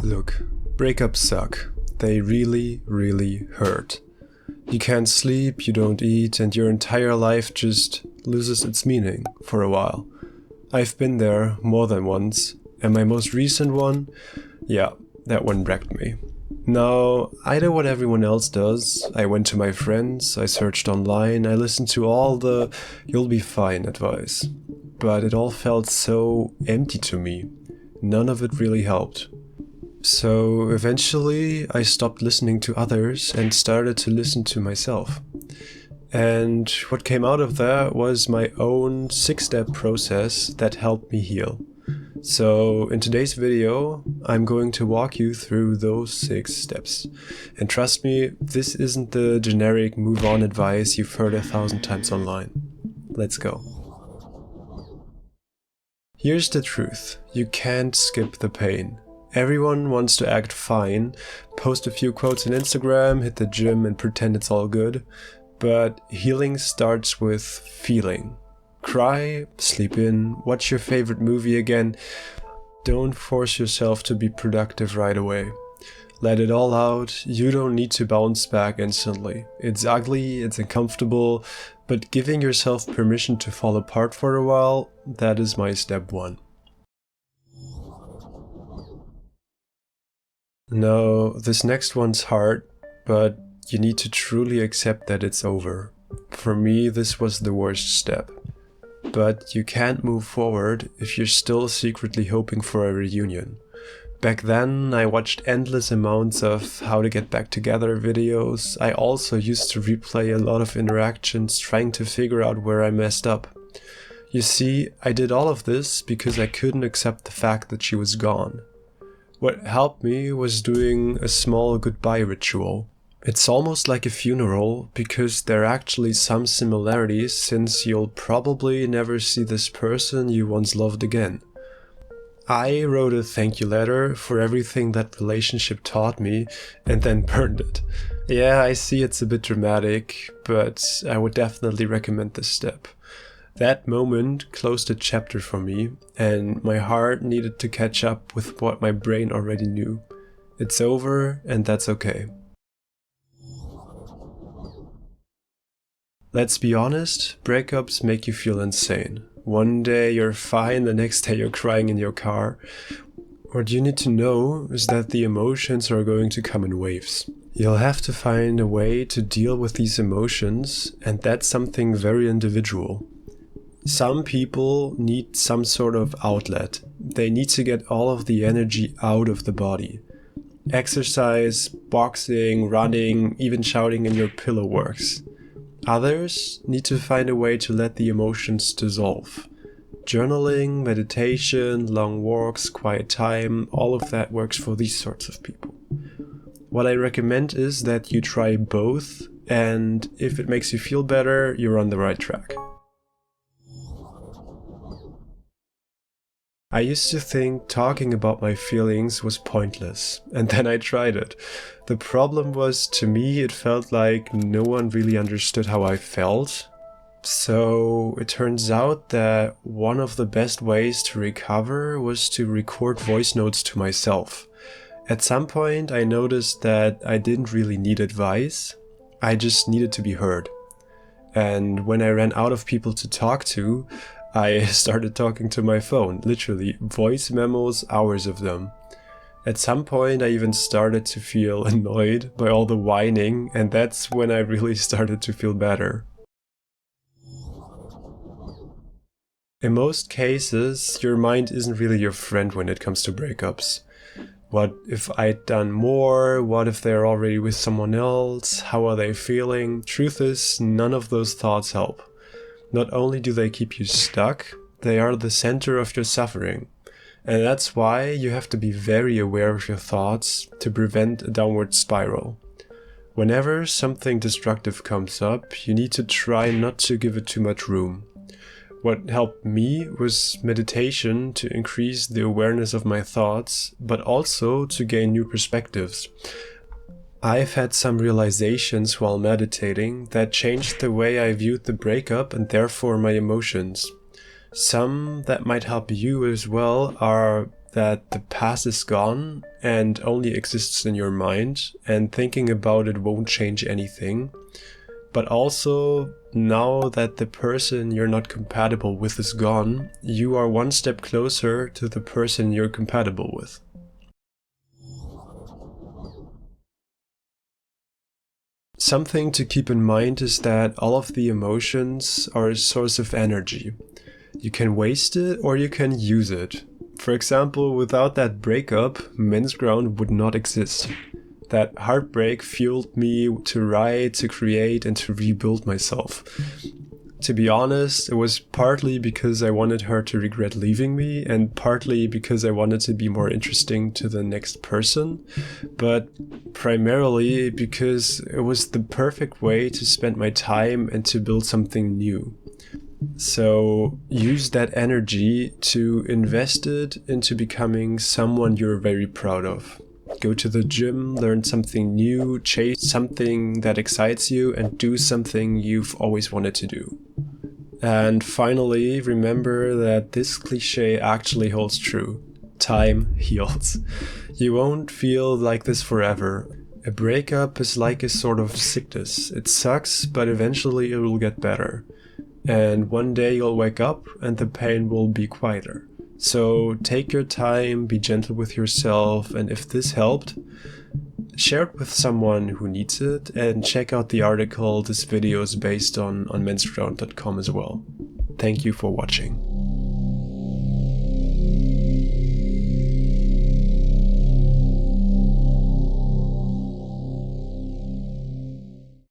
Look, breakups suck. They really, really hurt. You can't sleep, you don't eat, and your entire life just loses its meaning for a while. I've been there more than once, and my most recent one, yeah, that one wrecked me. Now, I did what everyone else does. I went to my friends, I searched online, I listened to all the "you'll be fine" advice. But it all felt so empty to me. None of it really helped. So eventually I stopped listening to others and started to listen to myself. And what came out of that was my own 6-step process that helped me heal. So in today's video, I'm going to walk you through those 6 steps. And trust me, this isn't the generic move on advice you've heard 1,000 times online. Let's go. Here's the truth, you can't skip the pain. Everyone wants to act fine, post a few quotes on Instagram, hit the gym and pretend it's all good. But healing starts with feeling. Cry, sleep in, watch your favorite movie again. Don't force yourself to be productive right away. Let it all out. You don't need to bounce back instantly. It's ugly, it's uncomfortable, but giving yourself permission to fall apart for a while, that is my step 1. Now, this next one's hard, but you need to truly accept that it's over. For me, this was the worst step. But you can't move forward if you're still secretly hoping for a reunion. Back then, I watched endless amounts of how to get back together videos. I also used to replay a lot of interactions trying to figure out where I messed up. You see, I did all of this because I couldn't accept the fact that she was gone. What helped me was doing a small goodbye ritual. It's almost like a funeral because there are actually some similarities since you'll probably never see this person you once loved again. I wrote a thank you letter for everything that relationship taught me and then burned it. Yeah, I see it's a bit dramatic, but I would definitely recommend this step. That moment closed a chapter for me, and my heart needed to catch up with what my brain already knew. It's over, and that's okay. Let's be honest, breakups make you feel insane. One day you're fine, the next day you're crying in your car. What you need to know is that the emotions are going to come in waves. You'll have to find a way to deal with these emotions, and that's something very individual. Some people need some sort of outlet. They need to get all of the energy out of the body. Exercise, boxing, running, even shouting in your pillow works. Others need to find a way to let the emotions dissolve. Journaling, meditation, long walks, quiet time, all of that works for these sorts of people. What I recommend is that you try both, and if it makes you feel better, you're on the right track. I used to think talking about my feelings was pointless, and then I tried it. The problem was, to me, it felt like no one really understood how I felt. So it turns out that one of the best ways to recover was to record voice notes to myself. At some point, I noticed that I didn't really need advice, I just needed to be heard. And when I ran out of people to talk to, I started talking to my phone, literally, voice memos, hours of them. At some point I even started to feel annoyed by all the whining, and that's when I really started to feel better. In most cases, your mind isn't really your friend when it comes to breakups. What if I'd done more? What if they're already with someone else? How are they feeling? Truth is, none of those thoughts help. Not only do they keep you stuck, they are the center of your suffering. And that's why you have to be very aware of your thoughts to prevent a downward spiral. Whenever something destructive comes up, you need to try not to give it too much room. What helped me was meditation to increase the awareness of my thoughts, but also to gain new perspectives. I've had some realizations while meditating that changed the way I viewed the breakup and therefore my emotions. Some that might help you as well are that the past is gone and only exists in your mind, and thinking about it won't change anything. But also, now that the person you're not compatible with is gone, you are one step closer to the person you're compatible with. Something to keep in mind is that all of the emotions are a source of energy. You can waste it or you can use it. For example, without that breakup, Men's Ground would not exist. That heartbreak fueled me to write, to create, and to rebuild myself. To be honest, it was partly because I wanted her to regret leaving me, and partly because I wanted to be more interesting to the next person, but primarily because it was the perfect way to spend my time and to build something new. So use that energy to invest it into becoming someone you're very proud of. Go to the gym, learn something new, chase something that excites you, and do something you've always wanted to do. And finally, remember that this cliche actually holds true. Time heals. You won't feel like this forever. A breakup is like a sort of sickness. It sucks, but eventually it will get better. And one day you'll wake up and the pain will be quieter. So take your time, be gentle with yourself, and if this helped, share it with someone who needs it, and check out the article this video is based on mensground.com as well. Thank you for watching.